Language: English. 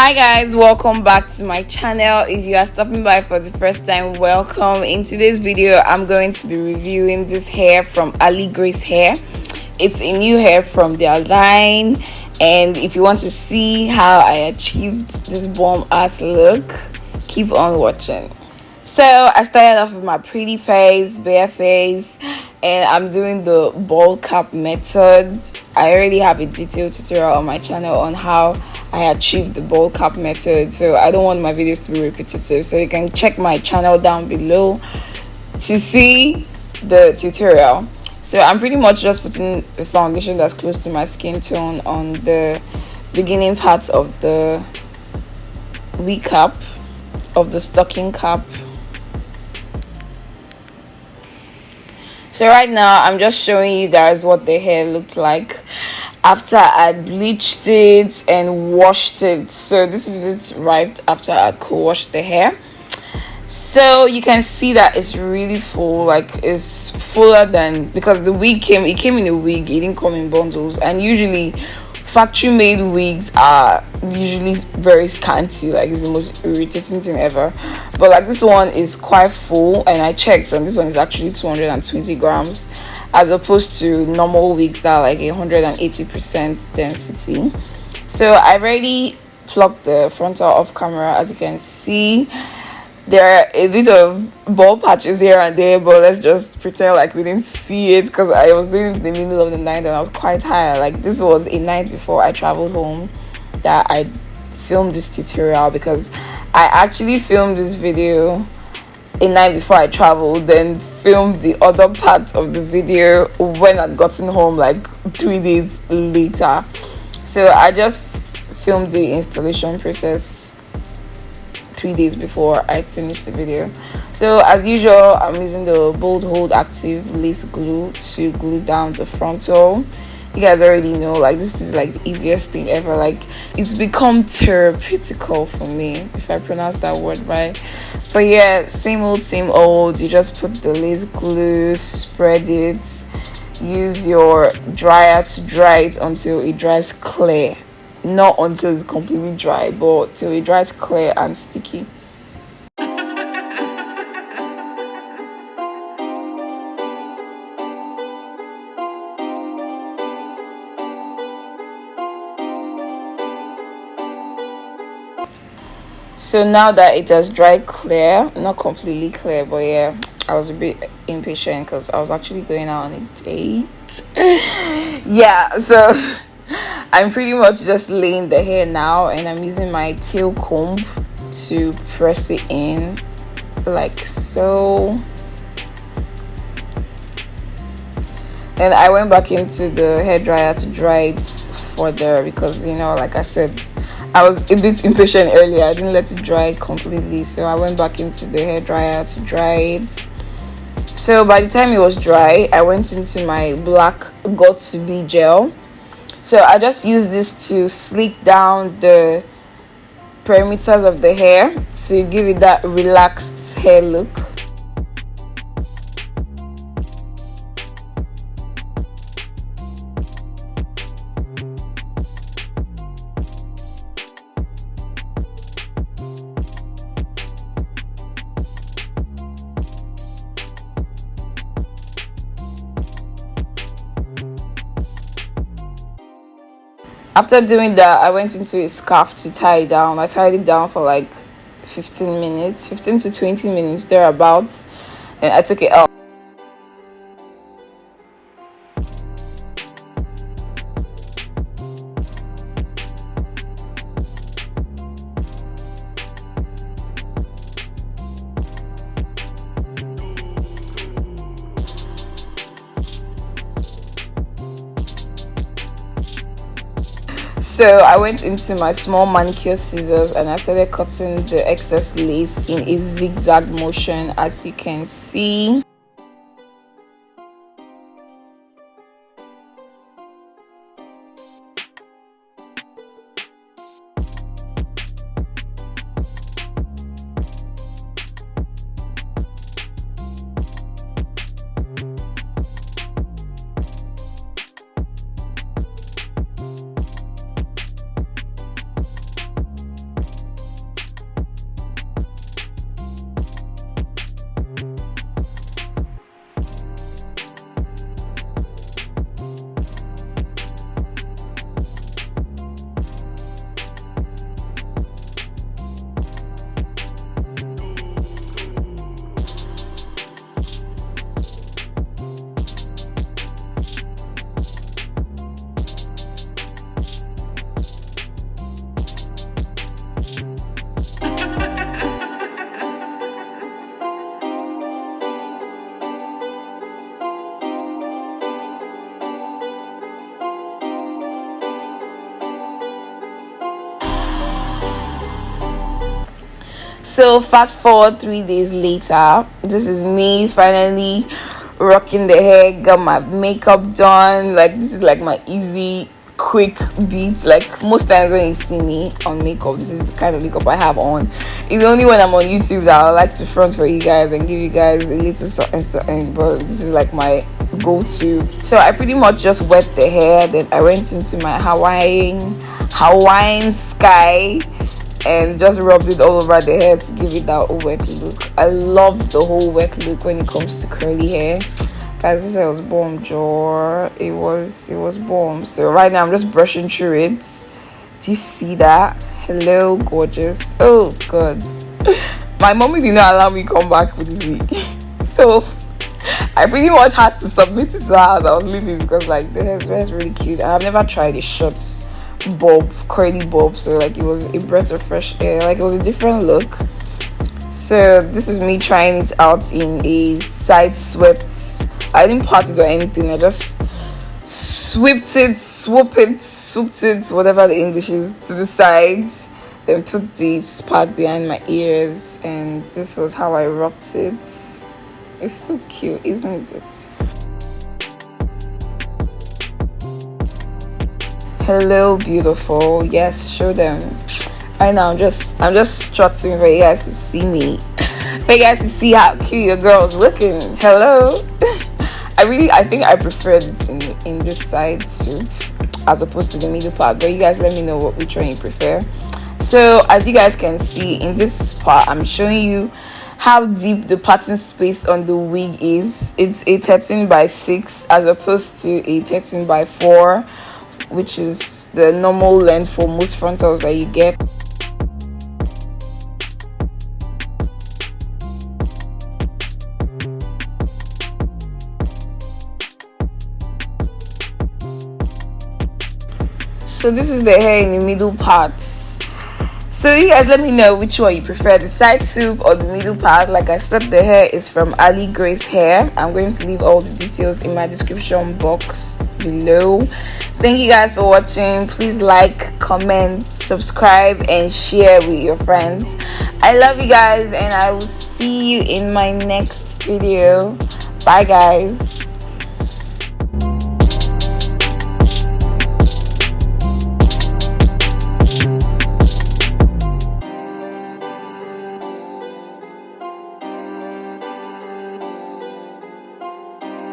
Hi guys, welcome back to my channel. If you are stopping by for the first time, welcome. In today's video I'm going to be reviewing this hair from ALIGRACE hair. It's a new hair from their line, and if you want to see how I achieved this bomb ass look, keep on watching. So I started off with my pretty face, bare face, and I'm doing the ball cap method. I already have a detailed tutorial on my channel on how I achieved the ball cap method, so I don't want my videos to be repetitive, so you can check my channel down below to see the tutorial. So I'm pretty much just putting a foundation that's close to my skin tone on the beginning part of the wig cap, of the stocking cap. So right now I'm just showing you guys what the hair looked like after I bleached it and washed it. So this is it right after I co-washed the hair. So you can see that it's really full, like it's fuller than, because the wig came in a wig, it didn't come in bundles, and usually factory made wigs are usually very scanty, like it's the most irritating thing ever. But like this one is quite full, and I checked and this one is actually 220 grams as opposed to normal wigs that are like 180% density. So I already plucked the frontal off camera. As you can see, there are a bit of bald patches here and there, but let's just pretend like we didn't see it because I was doing it in the middle of the night and I was quite tired. Like this was a night before I traveled home that I filmed this tutorial, because I actually filmed this video a night before I traveled, then filmed the other part of the video when I'd gotten home like 3 days later. So I just filmed the installation process 3 days before I finished the video. So as usual, I'm using the Bold Hold Active Lace Glue to glue down the frontal. You guys already know, like this is like the easiest thing ever. Like it's become therapeutical for me, if I pronounce that word right. But yeah, same old. You just put the lace glue, spread it, use your dryer to dry it until it dries clear. Not until it's completely dry, but till it dries clear and sticky. So now that it has dried clear, not completely clear, but yeah, I was a bit impatient because I was actually going out on a date. Yeah, so I'm pretty much just laying the hair now, and I'm using my tail comb to press it in like so. And I went back into the hair dryer to dry it further because, you know, like I said, I was a bit impatient earlier. I didn't let it dry completely, so I went back into the hair dryer to dry it. So by the time it was dry, I went into my black got to be gel. So I just use this to slick down the perimeters of the hair to give it that relaxed hair look. After doing that, I went into a scarf to tie it down. I tied it down for like 15 to 20 minutes thereabouts, and I took it out. So I went into my small manicure scissors and I started cutting the excess lace in a zigzag motion, as you can see. So fast forward 3 days later, this is me finally rocking the hair, got my makeup done. Like, this is like my easy quick beat. Like, most times when you see me on makeup, this is the kind of makeup I have on. It's only when I'm on YouTube that I like to front for you guys and give you guys a little something, but this is like my go-to. So I pretty much just wet the hair, then I went into my Hawaiian sky and just rubbed it all over the hair to give it that wet look. I love the whole wet look when it comes to curly hair. Guys, this hair was bomb, jaw. It was bomb. So right now I'm just brushing through it. Do you see that? Hello, gorgeous. Oh god. My mommy did not allow me to come back for this week. So I pretty much had to submit it to her as I was leaving, because like the hair is really cute. I've never tried a short bob, curly bob, so like it was a breath of fresh air. Like, it was a different look. So this is me trying it out in a side swept. I didn't part it or anything. I just swooped it, whatever the English is, to the side, then put this part behind my ears, and this was how I rocked it. It's so cute, isn't it? Hello, beautiful. Yes, show them. Right now I'm just strutting for you guys to see me, for you guys to see how cute your girl's looking. Hello. I think I prefer this in this side too, as opposed to the middle part, but you guys let me know which one you prefer. So as you guys can see in this part, I'm showing you how deep the pattern space on the wig is. It's a 13x6 as opposed to a 13x4, which is the normal length for most frontals that you get. So this is the hair in the middle parts. So you guys let me know which one you prefer, the side swoop or the middle part. Like I said, the hair is from ALIGRACE. I'm going to leave all the details in my description box below. Thank you guys for watching. Please like, comment, subscribe, and share with your friends. I love you guys, and I will see you in my next video. Bye guys.